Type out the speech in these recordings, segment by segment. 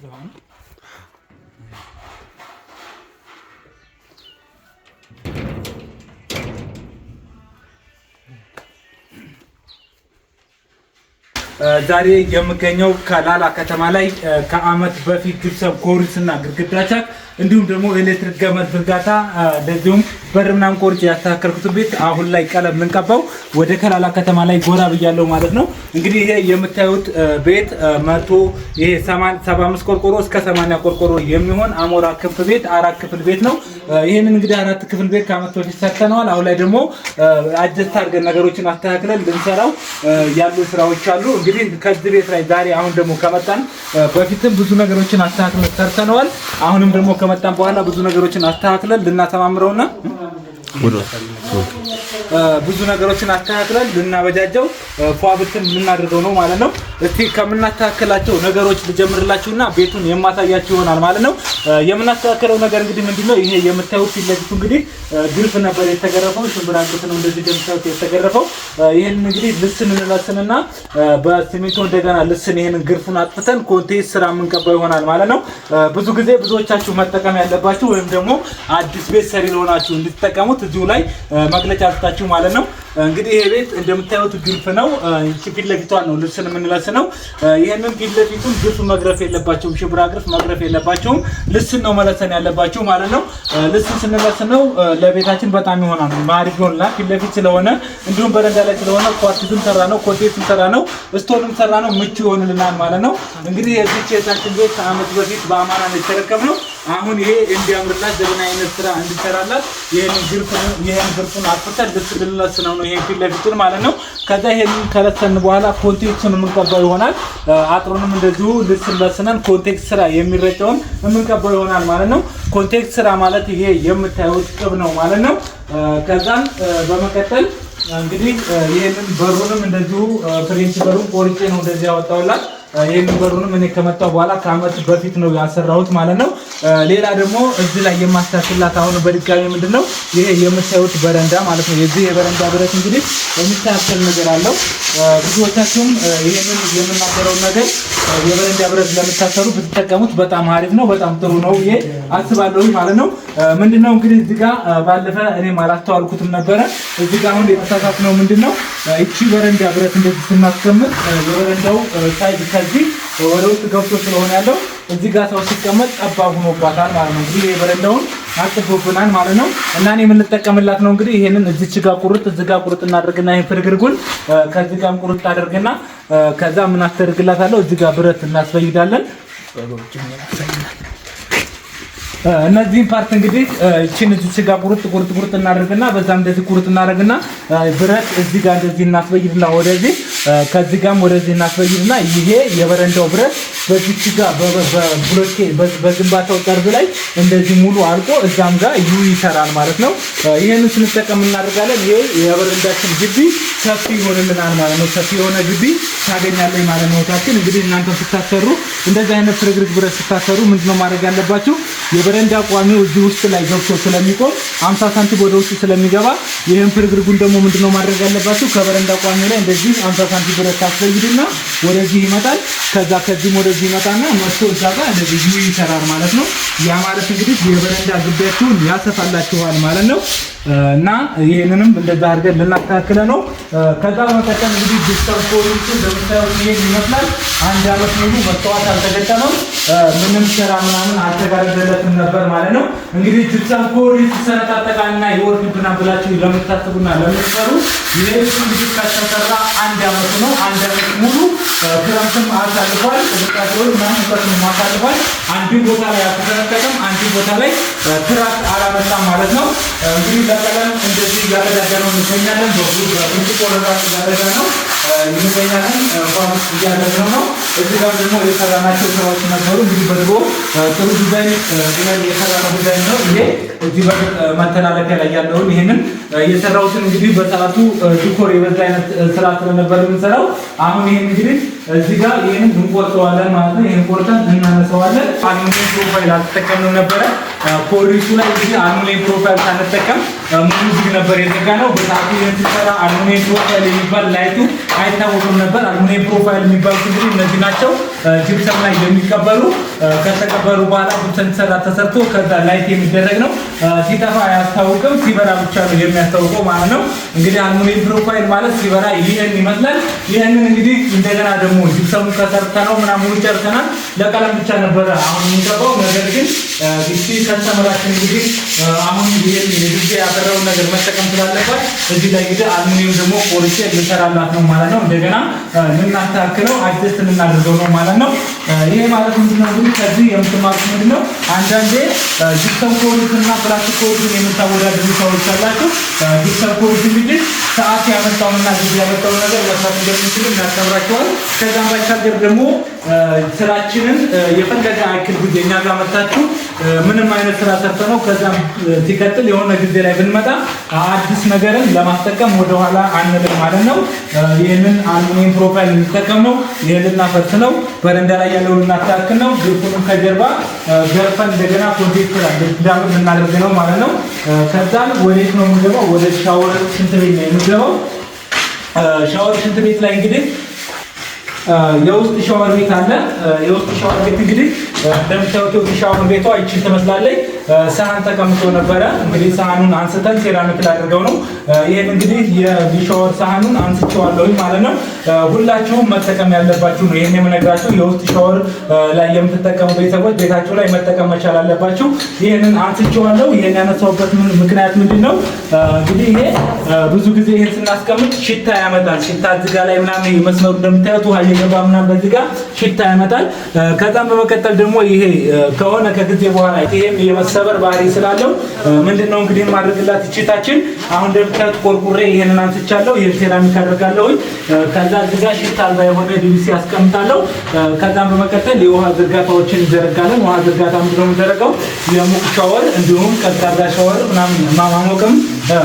እዛው ዛሬ የምገኘው ከላላ ከተማ ላይ ከአመት በፊት ግብሰም ኮርኒስና ግድግዳ ቻክ እንዲሁም ደግሞ ኤሌክትሪክ ገመድ ዝርጋታ እንደዚሁም በርምናም ቆርጬ ያስተካከልኩት ቤት አሁን ላይ ቀለም ልንቀባው ወደ ከላላ ከተማ ላይ ጎራ ብያለሁ ማለት ነው። እንግዲህ ይሄ የምታዩት ቤት መቶ ይሄ 75 ቆርቆሮ እስከ 80 ቆርቆሮ የሚሆን አሞራ ክፍ ቤት 4 ክፍል ቤት ነው። ይሄንን እንግዲህ 4 ክፍል ቤት ከአመት በፊት ሰርተናል። አሁን ላይ ደግሞ አጀስት አድርገን ነገሮችን አስተካክለን ልንሰራው ያሉ ስራዎች አሉ። እንግዲህ ከዚህ ቤት ላይ ዛሬ አሁን ደግሞ ከመጣን በፊትም ብዙ ነገሮችን አስተካክለን ሰርተናል። አሁንም ደግሞ ከመጣን በኋላ ብዙ ነገሮችን አስተካክለን ልናተማምረውና ብዙ ነገሮችን አስተካክለን ልናበጃጀው ፏብትን ልናደርገው ነው ማለት ነው። እስቲ ከምናስተካክላቸው ነገሮች ልጀምርላችሁና ቤቱን የማሳያችሁ ይሆናል ማለት ነው። የምናስተካክለው ነገር እንግዲህ ምንድነው? ይሄ የምታዩት ፊትለፊቱ እንግዲህ ግርፍ ነበር የተገረፈው፣ ሽምብራ ግርፍ ነው እንደዚህ እንደምታዩት የተገረፈው። ይሄን እንግዲህ ልስን እንለስንና በሲሚንቶ እንደገና ልስን ይሄንን ግርፉን አጥፍተን ኮንቴስ ስራ የምንቀባው ይሆናል ማለት ነው። ብዙ ጊዜ ብዙዎቻችሁ መጠቀም ያለባችሁ ወይም ደግሞ አዲስ ቤት ሰሪ ለሆናችሁ እንድትጠቀሙት እዚሁ ላይ መግለጫ አስታችሁ ማለት ነው። እንግዲህ ይሄ ቤት እንደምታዩት ግርፍ ነው። ፊት ለፊቷን ነው ልስን የምንለስነው። ይሄንን ፊት ለፊቱን ግርፍ መግረፍ የለባቸውም፣ ሽምብራ ግርፍ መግረፍ የለባቸውም። ልስን ነው መለሰን ያለባቸው ማለት ነው። ልስን ስንለስነው ለቤታችን በጣም ይሆናል ማሪፍ ይሆናል። ፊት ለፊት ስለሆነ እንዲሁም በረንዳ ላይ ስለሆነ ኳርቲዝም ሰራ ነው፣ ኮንቴስም ሰራ ነው፣ ስቶንም ሰራ ነው፣ ምቹ ይሆንልናል ማለት ነው። እንግዲህ የዚህ ቤታችን ቤት ከአመት በፊት በአማራ ነው የተረከብነው። አሁን ይሄ እንዲያምርላት ዘመናዊነት ስራ እንዲሰራላት ይሄንን ግርፉን አጥፍተን ልንለስነው ነው። ይሄን ፊት ለፊቱን ማለት ነው። ከዛ ይሄንን ከለሰን በኋላ ኮንቴክስቱን የምንቀባው ይሆናል። አጥሩንም እንደዚሁ ልስለስነን ኮንቴክስት ስራ የሚረጨውን የምንቀባው ይሆናል ማለት ነው። ኮንቴክስት ስራ ማለት ይሄ የምታዩት ቅብ ነው ማለት ነው። ከዛን በመቀጠል እንግዲህ ይሄንን በሩንም እንደዚሁ ፍሬንች በሩን ቆርጬ ነው እንደዚህ ያወጣውላት። ይሄንን በሩንም እኔ ከመጣው በኋላ ከአመት በፊት ነው ያሰራሁት ማለት ነው። ሌላ ደግሞ እዚህ ላይ የማስተካክላት አሁን በድጋሚ ምንድነው ይሄ የምታዩት በረንዳ ማለት ነው። የዚህ የበረንዳ ብረት እንግዲህ የሚስተካከል ነገር አለው። ብዙዎቻችሁም ይሄንን የምናገረው ነገር የበረንዳ ብረት ለምታሰሩ ብትጠቀሙት በጣም አሪፍ ነው፣ በጣም ጥሩ ነው ይሄ አስባለሁ ማለት ነው። ምንድነው እንግዲህ እዚህ ጋር ባለፈ እኔም አላስተዋልኩትም ነበረ። እዚህ ጋር አሁን የተሳሳትነው ምንድነው እቺ በረንዳ ብረት እንደዚህ ስናስቀምጥ የበረንዳው ሳይድ ከዚህ ወደ ውስጥ ገብቶ ስለሆነ ያለው እዚህ ጋር ሰው ሲቀመጥ ጠባብ ሆኖባታል ማለት ነው። እንግዲህ የበረንዳውን አጥፎብናል ማለት ነው። እና እኔ የምንጠቀምላት ነው እንግዲህ ይሄንን እዚች ጋር ቁርጥ እዚህ ጋር ቁርጥ እናደርግና ይሄን ፍርግርጉን ከዚህ ጋርም ቁርጥ አደርግና ከዛ ምን አስተርግላታለሁ እዚህ ጋር ብረት እናስፈይዳለን። እነዚህ ፓርት እንግዲህ እቺን እዚች ጋር ቁርጥ እናደርግና በዛም እንደዚህ ቁርጥ እናደርግና ብረት እዚህ ጋር እንደዚህ እናስፈይድና ወደዚህ ከዚህ ጋርም ወደዚህ እናስፈይድና ይሄ የበረንዳው ብረት በዚች ጋር በብሎኬ በግንባታው ጠርዝ ላይ እንደዚህ ሙሉ አልቆ እዛም ጋር ይሰራል ማለት ነው። ይሄንን ስንጠቀም እናደርጋለን። ይሄ የበረንዳችን ግቢ ሰፊ ይሆንልናል ማለት ነው። ሰፊ የሆነ ግቢ ታገኛለች ማለት ነው። ታችን እንግዲህ እናንተ ስታሰሩ እንደዚህ አይነት ፍርግርግ ብረት ስታሰሩ ምንድነው ማድረግ ያለባችሁ? የበረንዳ ቋሚው እዚህ ውስጥ ላይ ገብቶ ስለሚቆም 50 ሳንቲም ወደ ውስጥ ስለሚገባ ይሄን ፍርግርጉን ደግሞ ምንድነው ማድረግ ያለባችሁ? ከበረንዳ ቋሚው ላይ እንደዚህ 50 ሳንቲም ብረት ታስፈይዱና ወደዚህ ይመጣል። ከዛ ከዚህም ወደዚህ ይመጣና መጥቶ እዛ ጋር እንደዚህ ይሰራል ማለት ነው። ያ ማለት እንግዲህ የበረንዳ ግቢያችሁን ያሰፋላችኋል ማለት ነው። እና ይሄንንም እንደዛ አድርገን ልናስተካክለ ነው። ከዛ በመቀጠል እንግዲህ ዲስታንስ እንደምታዩት ይሄን ይመስላል። አንድ አመት ሙሉ መስተዋት አልተገጠመም፣ ምንም ስራ ምናምን አልተጋረደለትም ነበር ማለት ነው። እንግዲህ ጅፕሰም ኮርኒስ ሰነጣጠቃና ይወርድብና ብላችሁ ለምታስቡና ለምትሰሩ ይሄ እንግዲህ ከተሰራ አንድ አመት ነው። አንድ አመት ሙሉ ክረምትም አሳልፏል፣ ቅዝቃዜውን ምናምን ፈጥኖ ማሳልፏል። አንድ ቦታ ላይ አልተሰነጠቀም፣ አንድ ቦታ ላይ ትራስ አላመጣም ማለት ነው። እንግዲህ ለቀለም እንደዚህ ያረጋጋነው እንገኛለን። በብርጭቆ ረዳት ያረጋጋነው እንገኛለን። ቋንቋ እያደረግነው ነው። እዚህ ጋር ደግሞ የሰራናቸው ስራዎች ነበሩ። እንግዲህ በድሮ ጥሩ ዲዛይን ብለን የሰራነው ዲዛይን ነው ይሄ። እዚህ በመተላለፊያ ላይ ያለውን ይሄንን የሰራሁትን እንግዲህ በሰዓቱ ዲኮር የበዛ አይነት ስራ ስለነበር የምንሰራው። አሁን ይሄን እንግዲህ እዚህ ጋር ይሄንን እንቆርጠዋለን ማለት ነው። ይሄን ቆርጠን እናነሳዋለን። አሉሚኒየም ፕሮፋይል አልተጠቀምንም ነበረ። ኮርኒሱ ላይ እንግዲህ አልሙኒየም ፕሮፋይል ሳንጠቀም ሙሉ ዝግ ነበር የዘጋነው። በሰዓቱ የተሰራ አልሙኒየም ፕሮፋይል የሚባል ላይቱ አይታወቅም ነበር። አልሙኒየም ፕሮፋይል የሚባሉት እንግዲህ እነዚህ ናቸው። ጂፕሰም ላይ የሚቀበሉ ከተቀበሉ በኋላ ጂፕሰም ተሰርቶ ከዛ ላይት የሚደረግ ነው። ሲጠፋ አያስታውቅም፣ ሲበራ ብቻ ነው የሚያስታውቀው ማለት ነው። እንግዲህ አልሙኒየም ፕሮፋይል ማለት ሲበራ ይሄን ይመስላል። ይሄንን እንግዲህ እንደገና ደግሞ ጂፕሰሙ ከሰርተነው ምናምን ጨርሰናል። ለቀለም ብቻ ነበረ አሁን የሚገባው። ነገር ግን እቺ ከስተመራችን እንግዲህ አሁን ይሄን የጊዜ ያፈራውን ነገር መጠቀም ስላለባት እዚህ ላይ እንግዲህ አልሙኒየም ደግሞ ቆርጬ ልሰራላት ነው ማለት ነው። እንደገና ልናስተካክለው አጀስት ልናደርገው ነው ማለት ነው። ይሄ ማለት ምንድነው? እንግዲህ ከዚህ የምትማሩት ምንድነው? አንዳንዴ ጂፕሰም ኮርኒስ እና ፕላስቲክ ኮርኒስ የምታወዳድሩ ሰዎች አላችሁ። ጂፕሰም ኮርኒስ እንግዲህ ሰዓት ያመጣውና ጊዜ ያመጣው ነገር መስራት እንደምንችል እናስተምራቸዋል። ከዛም ባሻገር ደግሞ ስራችንን የፈለገ አክል ጊዜ እኛ ጋር መጣችሁ ምንም አይነት ስራ ሰርተነው ከዛም ሲቀጥል የሆነ ጊዜ ላይ ብንመጣ አዲስ ነገርን ለማስጠቀም ወደ ኋላ አንልም ማለት ነው። ይሄንን አልሙኒየም ፕሮፋይል እንጠቀም ነው። ይሄንን እናፈርስ ነው። በረንዳ ላይ ያለውን እናስተካክል ነው። ግሩፑን ከጀርባ ገርፈን እንደገና ኮንቴክተር እንዳም እናደርግ ነው ማለት ነው። ከዛም ወዴት ነው የምንገባው? ወደ ሻወር ሽንት ቤት ነው የምንገባው። ሻወር ሽንት ቤት ላይ እንግዲህ የውስጥ ሻወር ቤት አለ። የውስጥ ሻወር ቤት እንግዲህ እንደምታዩት ሻወር ቤቷ ይቺ ትመስላለች። ሳህን ተቀምጦ ነበረ። እንግዲህ ሳህኑን አንስተን ሴራሚክ ላድርገው ነው። ይሄን እንግዲህ የሻወር ሳህኑን አንስቼዋለሁ ማለት ነው። ሁላችሁም መጠቀም ያለባችሁ ነው። ይሄን የምነግራችሁ የውስጥ ሻወር ላይ የምትጠቀሙ ቤተሰቦች ቤታችሁ ላይ መጠቀም መቻል አለባችሁ። ይሄንን አንስቼዋለሁ። ይሄን ያነሳውበት ምክንያት ምንድነው? እንግዲህ ይሄ ብዙ ጊዜ ይሄን ስናስቀምጥ ሽታ ያመጣል። ሽታ እዚህ ጋር ላይ ምናምን መስመሩ እንደምታዩት ውሃ እየገባ ምናምን በዚህ ጋር ሽታ ያመጣል። ከዛም በመቀጠል ደግሞ ይሄ ከሆነ ከጊዜ በኋላ ይሄም የመሰበር ባህሪ ስላለው ምንድነው እንግዲህ ማድረግላት እቺታችን አሁን እንደምታዩት ቆርቁሬ ይሄንን አንስቻለሁ። ይሄን ሴራሚክ አደርጋለሁ። ከዛ እዚህ ጋር ሽታ አልባ የሆነ ዲቪሲ አስቀምጣለሁ። ከዛም በመቀጠል የውሃ ዝርጋታዎችን እንዘረጋለን። ውሃ ዝርጋታ ምንድነው የምንዘረጋው? የሙቅ ሻወር እንዲሁም ቀዝቃዛ ሻወር ምናምን ማሞቅም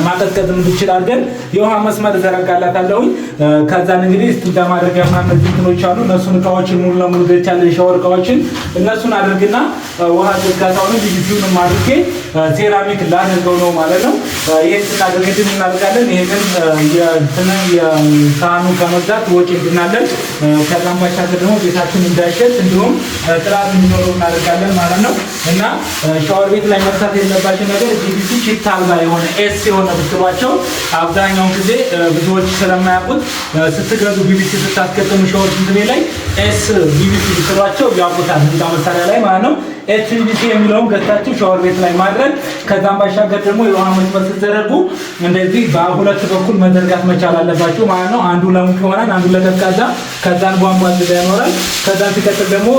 ማቀዝቀዝም እንድችል አድርገን የውሃ መስመር ዘረጋላታለሁ። ከዛን እንግዲህ ስቲል ማድረጊያ ምናምን እንትኖች አሉ። እነሱን እቃዎችን ሙሉ ለሙሉ ገቻለ ሻወር እቃዎችን እነሱን አድርግና ውሃ ዝርጋታውን ዲቪሲውን ማድረጌ ሴራሚክ ላደርገው ነው ማለት ነው። ይሄን ስናደርግ ግን እናደርጋለን። ይሄንን የሳህኑ ከመግዛት ወጪ እንድናለን። ከዛም ባሻገር ደግሞ ቤታችን እንዳይሸት እንዲሁም ጥራት እንዲኖረው እናደርጋለን ማለት ነው። እና ሻወር ቤት ላይ መርሳት የለባቸው ነገር ዲቪሲ ሽታ አልባ የሆነ ኤስ የሆነ ብትሏቸው አብዛኛውን ጊዜ ብዙዎች ስለማያውቁት ስትገዙ ቢቢሲ ስታስገጥሙ ሻወር ሽንት ቤት ላይ ኤስ ቢቢሲ ብትሏቸው ያውቁታል። ህንፃ መሳሪያ ላይ ማለት ነው። ኤችቢሲ የሚለውን ገዝታችሁ ሻወር ቤት ላይ ማድረግ። ከዛም ባሻገር ደግሞ የውሃ መስመር ስትዘረጉ እንደዚህ በሁለት በኩል መዘርጋት መቻል አለባችሁ ማለት ነው። አንዱ ለሙቅ ይሆናል፣ አንዱ ለቀዝቃዛ። ከዛን ቧንቧ እዚህ ጋር ይኖራል። ከዛን ሲቀጥል ደግሞ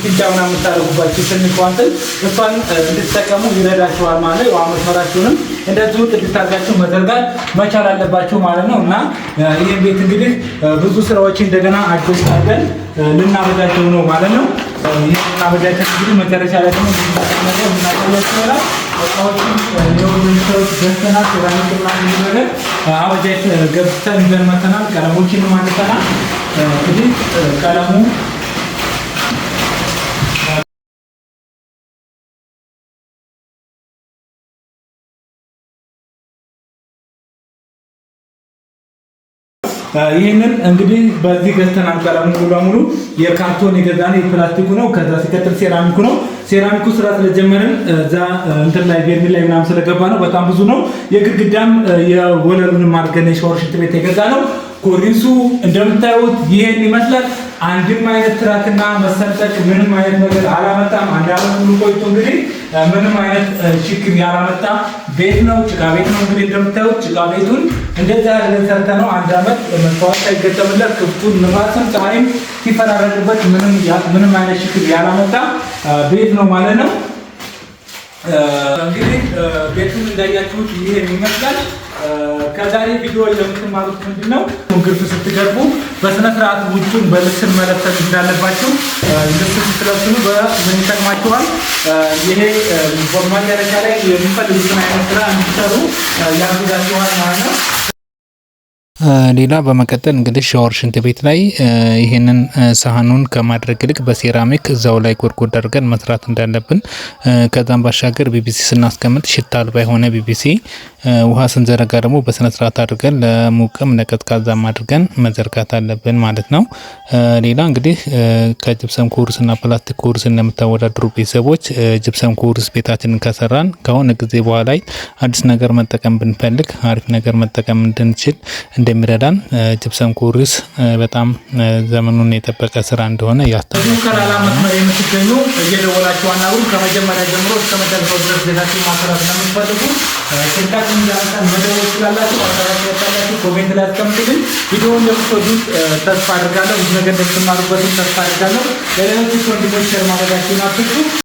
ፊንጫውና የምታደርጉባችሁ ትንሽ ዋንትን እሷን እንድትጠቀሙ ይረዳችኋል ማለት ነው። የውሃ መስመራችሁንም እንደዚሁ ጥድት አድርጋችሁ መዘርጋት መቻል አለባችሁ ማለት ነው። እና ይህን ቤት እንግዲህ ብዙ ስራዎች እንደገና አዲስ አድርገን ልናበጃቸው ነው ማለት ነው። ይህ ልናበጃቸው እንግዲህ መጨረሻ ላይ ደግሞ ነገር ልናበጃቸው ይሆናል። እቃዎችን የወንዶች ገዝተናል። ሴራሚክ ምናምን ነገር አበጃች ገብተን ይዘን መተናል። ቀለሞችን ማንተናል። እንግዲህ ቀለሙ ይሄንን እንግዲህ በዚህ ገዝተናል። ቀለሙ ሙሉ ለሙሉ የካርቶን የገዛነው የፕላስቲኩ ነው። ከዛ ሲቀጥል ሴራሚኩ ነው። ሴራሚኩ ስራ ስለጀመረን እዛ እንትን ላይ ቤርሚል ላይ ምናምን ስለገባ ነው። በጣም ብዙ ነው። የግድግዳም የወለሉንም አድርገን የሻወር ሽንት ቤት የገዛ ነው። ኮርኒሱ እንደምታዩት ይሄን ይመስላል። አንድም አይነት ትራክና መሰንጠቅ ምንም አይነት ነገር አላመጣም። አንድ አመት ሙሉ ቆይቶ እንግዲህ ምንም አይነት ችግር ያላመጣ ቤት ነው። ጭቃ ቤት ነው። እንግዲህ እንደምታዩት ጭቃ ቤቱን እንደዛ አድርገን ሰርተነው አንድ አመት መስዋዕት ሳይገጠምለት ክፍቱን ንፋስም ፀሐይም ሲፈራረቅበት ምንም አይነት ችግር ያላመጣ ቤት ነው ማለት ነው። እንግዲህ ቤቱን እንዳያችሁት ይሄን ይመስላል። ከዛሬ ቪዲዮ የምትማሩት ምንድነው? ግርፍ ስትገርቡ በስነ ስርዓት ውጭውን በልስን መለብሰት እንዳለባችሁ ልብስ ስትለብሱ በምን ይጠቅማችኋል። ይሄ በማጨረሻ ላይ የሚፈልጉትን አይነት ስራ እንዲሰሩ ያግዛችኋል ማለት ነው። ሌላ በመቀጠል እንግዲህ ሻወር ሽንት ቤት ላይ ይሄንን ሳህኑን ከማድረግ ይልቅ በሴራሚክ እዛው ላይ ጎድጎድ አድርገን መስራት እንዳለብን፣ ከዛም ባሻገር ቢቢሲ ስናስቀምጥ ሽታ አልባ የሆነ ቢቢሲ፣ ውሃ ስንዘረጋ ደግሞ በስነ ስርዓት አድርገን ለሙቅም ለቀዝቃዛም አድርገን መዘርጋት አለብን ማለት ነው። ሌላ እንግዲህ ከጅብሰም ኮርስ እና ፕላስቲክ ኮርስ እንደምታወዳድሩ ቤተሰቦች ጅብሰም ኮርስ ቤታችንን ከሰራን ከሆነ ጊዜ በኋላ አዲስ ነገር መጠቀም ብንፈልግ አሪፍ ነገር መጠቀም እንድንችል እንደሚረዳን ጅብሰም ኮርስ በጣም ዘመኑን የጠበቀ ስራ እንደሆነ ያስተምራል። ከላላ መስመር የምትገኙ እየደወላችሁ አናግሩ። ከመጀመሪያ ጀምሮ እስከ መጨረሻው ድረስ ቤታችሁን ማሰራት ለምትፈልጉ ስልካችሁን እያነሳን መደወል ትችላላችሁ። አስተያየት ካላችሁ ኮሜንት ላይ አስቀምጡልኝ። ቪዲዮውን እንደምትወዱት ተስፋ አድርጋለሁ። ብዙ ነገር እንደምትማሩበትም ተስፋ አድርጋለሁ። ለሌሎች ወንድሞች ሸር ማድረጋችሁን አትርሱ።